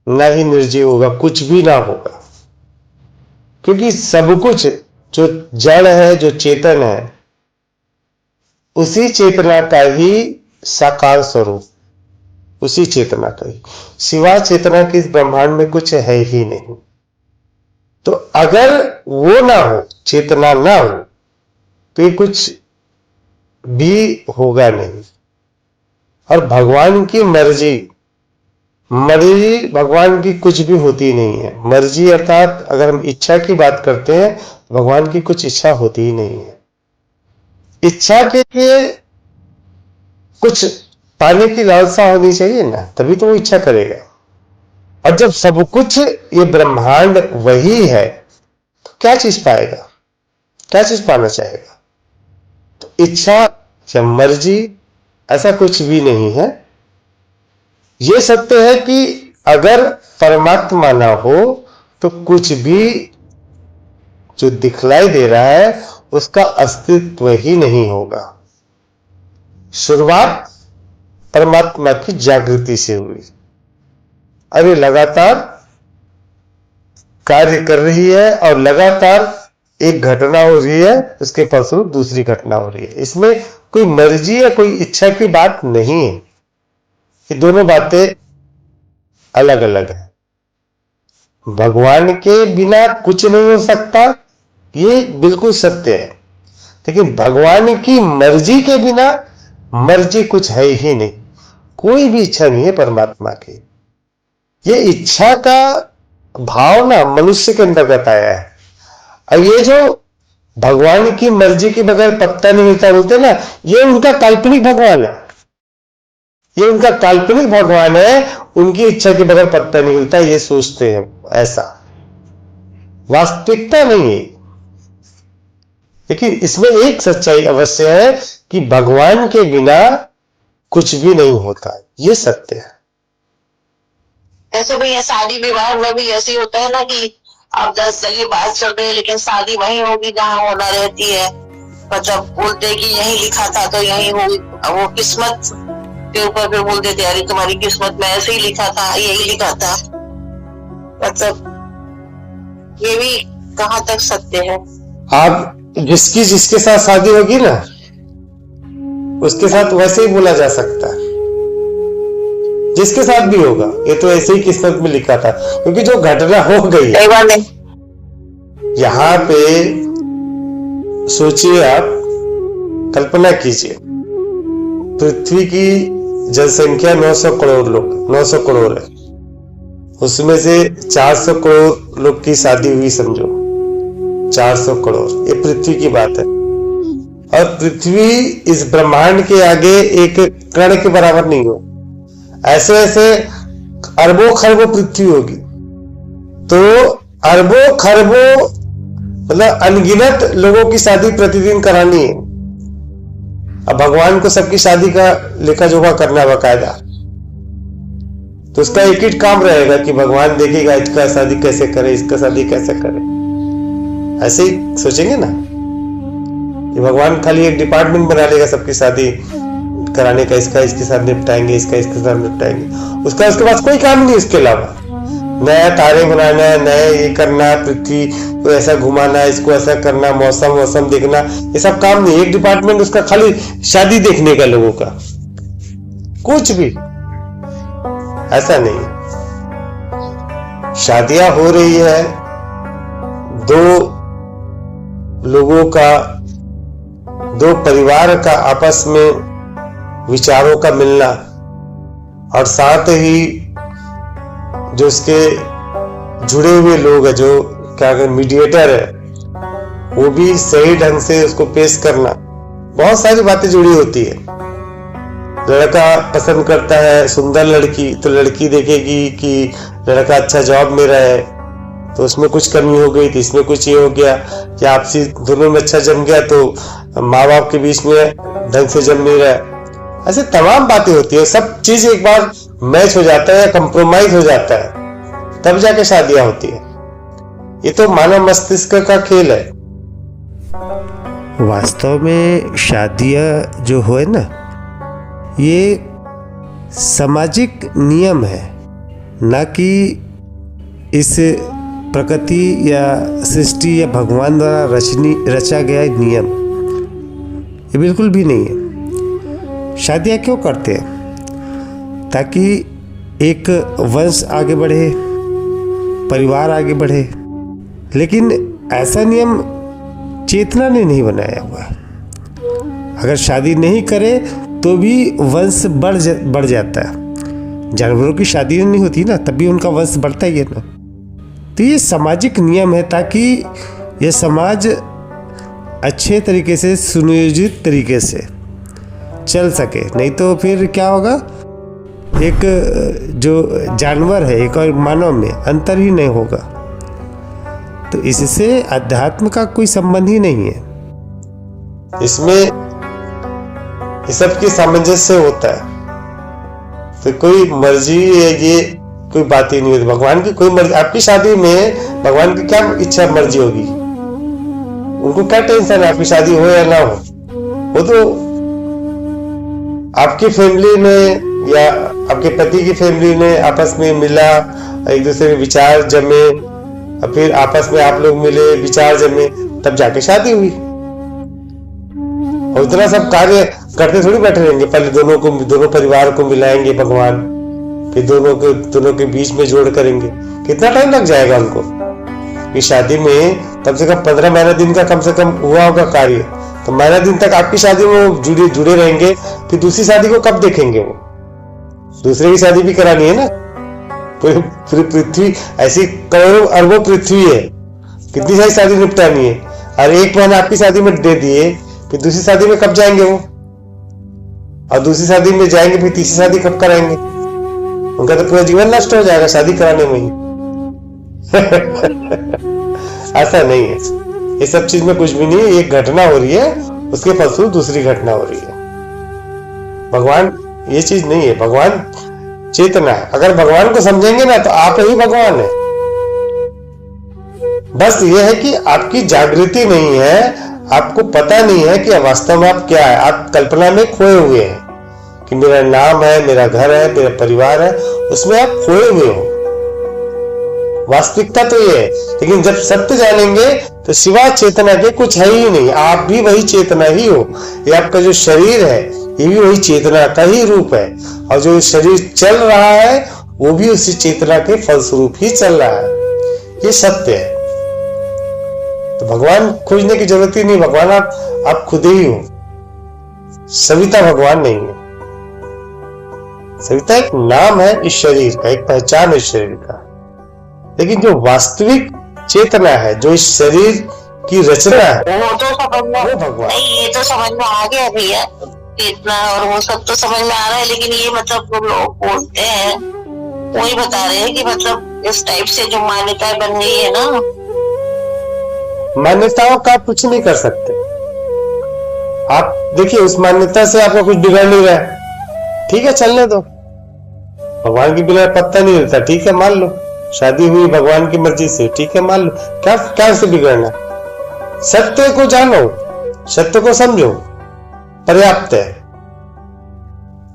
ना ही निर्जीव होगा, कुछ भी ना होगा। क्योंकि सब कुछ जो जड़ है, जो चेतन है, उसी चेतना का ही साकार स्वरूप, उसी चेतना का ही, सिवा चेतना के इस ब्रह्मांड में कुछ है ही नहीं। तो अगर वो ना हो, चेतना ना हो, तो ये कुछ भी होगा नहीं। और भगवान की मर्जी, मर्जी भगवान की कुछ भी होती नहीं है। मर्जी अर्थात अगर हम इच्छा की बात करते हैं, भगवान की कुछ इच्छा होती ही नहीं है। इच्छा के लिए कुछ पाने की लालसा होनी चाहिए ना, तभी तो वो इच्छा करेगा। और जब सब कुछ ये ब्रह्मांड वही है, तो क्या चीज पाएगा, क्या चीज पाना चाहेगा? तो इच्छा या मर्जी ऐसा कुछ भी नहीं है। ये सत्य है कि अगर परमात्मा ना हो तो कुछ भी जो दिखलाई दे रहा है उसका अस्तित्व ही नहीं होगा। शुरुआत परमात्मा की जागृति से हुई। अरे लगातार कार्य कर रही है और लगातार एक घटना हो रही है, उसके फलस्वरूप दूसरी घटना हो रही है। इसमें कोई मर्जी या कोई इच्छा की बात नहीं है। ये दोनों बातें अलग अलग है। भगवान के बिना कुछ नहीं हो सकता, ये बिल्कुल सत्य है। लेकिन भगवान की मर्जी के बिना मर्जी कुछ है ही नहीं। कोई भी इच्छा नहीं है परमात्मा की। ये इच्छा का भाव ना मनुष्य के अंतर्गत आया है। और ये जो भगवान की मर्जी के बगैर पत्ता नहीं हिलता बोलते ना, ये उनका काल्पनिक भगवान है। ये उनका काल्पनिक भगवान है। उनकी इच्छा के बगैर पत्ता नहीं हिलता, ये सोचते हैं ऐसा। वास्तविकता नहीं है। लेकिन इसमें एक सच्चाई अवश्य है कि भगवान के बिना कुछ भी नहीं होता। ये सत्य है। ऐसे भैया शादी विवाह में भी ऐसे ही होता है ना कि अब 10 जगह बात चल रही है लेकिन शादी वही होगी जहाँ होना रहती है। मतलब बोलते कि यही लिखा था तो यही होगी, वो किस्मत के ऊपर फिर बोल देते अरे तुम्हारी किस्मत में ऐसे ही लिखा था, यही लिखा था। मतलब ये भी कहाँ तक सत्य है? आप जिसके साथ शादी होगी ना, उसके साथ वैसे ही बोला जा सकता है। जिसके साथ भी होगा, ये तो ऐसे ही किस्मत में लिखा था। क्योंकि जो घटना हो गई है, यहां पे सोचिए, आप कल्पना कीजिए, पृथ्वी की जनसंख्या 900 करोड़ लोग, 900 करोड़ है। उसमें से 400 करोड़ लोग की शादी हुई, समझो 400 करोड़, ये पृथ्वी की बात है। और पृथ्वी इस ब्रह्मांड के आगे एक कण के बराबर नहीं हो। ऐसे ऐसे अरबों खरबों पृथ्वी होगी। तो अरबों खरबों मतलब अनगिनत लोगों की शादी प्रतिदिन करानी है। अब भगवान को सबकी शादी का लेखा जोखा करना है बकायदा। तो उसका एक ही काम रहेगा कि भगवान देखेगा इसका शादी कैसे करे, इसका शादी कैसे करे। ऐसे ही सोचेंगे ना कि भगवान खाली एक डिपार्टमेंट बना लेगा सबकी शादी कराने का, इसका इसके साथ निपटाएंगे, इसका इसके साथ निपटाएंगे, उसका उसके पास कोई काम नहीं इसके अलावा। नया तारे बनाना है, नया ये करना, पृथ्वी को ऐसा घुमाना, इसको ऐसा करना, मौसम वौसम देखना, ये सब काम नहीं। एक डिपार्टमेंट उसका खाली शादी देखने का लोगों का, कुछ भी ऐसा नहीं। शादियां हो रही है, दो लोगों का, दो परिवार का आपस में विचारों का मिलना, और साथ ही जो उसके जुड़े हुए लोग हैं, जो क्या कहते मीडिएटर है, वो भी सही ढंग से उसको पेश करना। बहुत सारी बातें जुड़ी होती है। लड़का पसंद करता है सुंदर लड़की, तो लड़की देखेगी कि लड़का अच्छा जॉब में रहे, तो उसमें कुछ कमी हो गई थी, इसमें कुछ ये हो गया कि आपसी दोनों में अच्छा जम गया, तो माँ बाप के बीच में ढंग से जम नहीं रहा। ऐसे तमाम बातें होती है। सब चीज एक बार मैच हो जाता है या कंप्रोमाइज हो जाता है, तब जाके शादियां होती है। ये तो मानव मस्तिष्क का खेल है। वास्तव में शादियां जो है ना, ये सामाजिक नियम है, ना कि इस प्रकृति या सृष्टि या भगवान द्वारा रचा गया नियम। ये बिल्कुल भी नहीं है। शादियां क्यों करते हैं? ताकि एक वंश आगे बढ़े, परिवार आगे बढ़े। लेकिन ऐसा नियम चेतना ने नहीं बनाया हुआ। अगर शादी नहीं करे तो भी वंश बढ़ जाता है। जानवरों की शादी नहीं होती ना, तब भी उनका वंश बढ़ता ही है ना। तो ये सामाजिक नियम है, ताकि यह समाज अच्छे तरीके से, सुनियोजित तरीके से चल सके। नहीं तो फिर क्या होगा, एक जो जानवर है एक और मानव में अंतर ही नहीं होगा। तो इससे अध्यात्म का कोई संबंध ही नहीं है। इसमें इस सब की सामंजस्य होता है। तो कोई मर्जी है, ये कोई बात ही नहीं होती। भगवान की कोई मर्जी, आपकी शादी में भगवान की क्या इच्छा मर्जी होगी? उनको क्या टेंशन है आपकी शादी हो या ना हो? वो तो आपकी फैमिली ने या आपके पति की फैमिली ने आपस में मिला, एक दूसरे के विचार जमे, और फिर आपस में आप लोग मिले, विचार जमे, तब जाके शादी हुई। और इतना सब कार्य करते थोड़ी बैठे रहेंगे। पहले दोनों परिवार को मिलाएंगे भगवान, फिर दोनों के बीच में जोड़ करेंगे। कितना टाइम लग जाएगा उनको? कि शादी में कम से कम 15 महीना दिन का कम से कम हुआ होगा कार्य। तो महीना दिन तक आपकी शादी में जुड़े रहेंगे, फिर दूसरी शादी को कब देखेंगे? वो दूसरे की शादी भी करानी है ना। पूरी पृथ्वी ऐसी करोड़ों अरबों पृथ्वी है, कितनी सारी शादी निपटानी है। और एक महीना आपकी शादी में दे दिए, फिर दूसरी शादी में कब जाएंगे वो? और दूसरी शादी में जाएंगे, फिर तीसरी शादी कब कराएंगे? उनका तो पूरा जीवन नष्ट हो जाएगा शादी कराने में ही। ऐसा नहीं है। ये सब चीज में कुछ भी नहीं है। एक घटना हो रही है, उसके फलस्वरूप दूसरी घटना हो रही है। भगवान ये चीज नहीं है। भगवान चेतना है। अगर भगवान को समझेंगे ना, तो आप ही भगवान है। बस ये है कि आपकी जागृति नहीं है, आपको पता नहीं है कि वास्तव में आप क्या है। आप कल्पना में खोए हुए हैं कि मेरा नाम है, मेरा घर है, मेरा परिवार है, उसमें आप खोए हुए हो। वास्तविकता तो ये है। लेकिन जब सत्य जानेंगे तो सिवा चेतना के कुछ है ही नहीं। आप भी वही चेतना ही हो। ये आपका जो शरीर है, ये भी वही चेतना का ही रूप है। और जो शरीर चल रहा है, वो भी उसी चेतना के फलस्वरूप ही चल रहा है। ये सत्य है। तो भगवान खोजने की जरूरत ही नहीं। भगवान आप खुद ही हो। सविता भगवान नहीं है। सविता एक नाम है इस शरीर का, एक पहचान है इस शरीर का। लेकिन जो वास्तविक चेतना है, जो इस शरीर की रचना है, वो तो समझ में, वो भगवान। नहीं, ये तो समझ में आ गया भैया, चेतना और वो सब तो समझ में आ रहा है। लेकिन ये मतलब जो लोग बोलते हैं, वही बता रहे हैं कि मतलब इस टाइप से जो मान्यताएं बन गई है ना, मान्यताओं का आप कुछ नहीं कर सकते। आप देखिए, उस मान्यता से आपका कुछ बिगड़ नहीं रहा है, ठीक है, चलने दो। भगवान की बिना पत्ता नहीं हिलता, ठीक है, मान लो। शादी हुई भगवान की मर्जी से, ठीक है, मान लो। क्या उससे बिगड़ना? सत्य को जानो, सत्य को समझो, पर्याप्त है।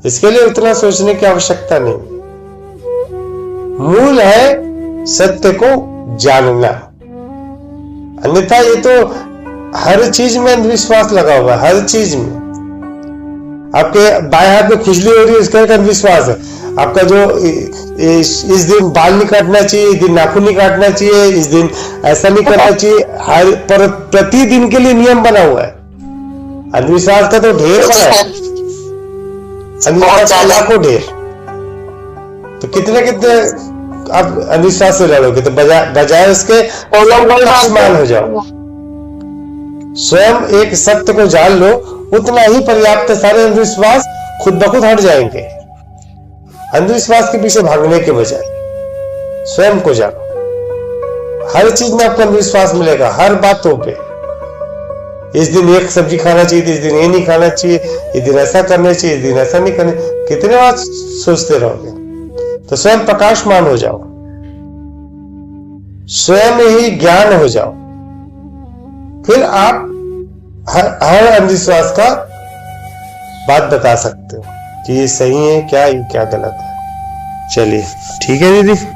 इसके लिए उतना सोचने की आवश्यकता नहीं। मूल है सत्य को जानना, अन्यथा ये तो हर चीज में अंधविश्वास लगा हुआ है, हर चीज में। आपके बाएं हाथ में खुजली हो रही है, इसका एक अंधविश्वास है। आपका जो इस दिन बाल नहीं काटना चाहिए, इस दिन नाखून नहीं काटना चाहिए, इस दिन ऐसा नहीं करना चाहिए, हर प्रतिदिन के लिए नियम बना हुआ है। अंधविश्वास का तो ढेर बना है, अंधविश्वास का लाखों ढेर। तो कितने कितने आप अंधविश्वास से लड़ोगे, तो बजाय उसके परेशान हो जाओ। स्वयं एक सत्य को जान लो, उतना ही पर्याप्त है। सारे अंधविश्वास खुद ब खुद हट जाएंगे। अंधविश्वास के पीछे भागने के बजाय स्वयं को जानो। हर चीज में आपको अंधविश्वास मिलेगा, हर बातों पे। इस दिन एक सब्जी खाना चाहिए, इस दिन ये नहीं खाना चाहिए, इस दिन ऐसा करना चाहिए, इस दिन ऐसा नहीं करना। कितने बार सोचते रहोगे? तो स्वयं प्रकाशमान हो जाओ, स्वयं ही ज्ञान हो जाओ, फिर आप हर अंधविश्वास का बात बता सकते हो कि ये सही है क्या, ये क्या गलत है। चलिए ठीक है दीदी।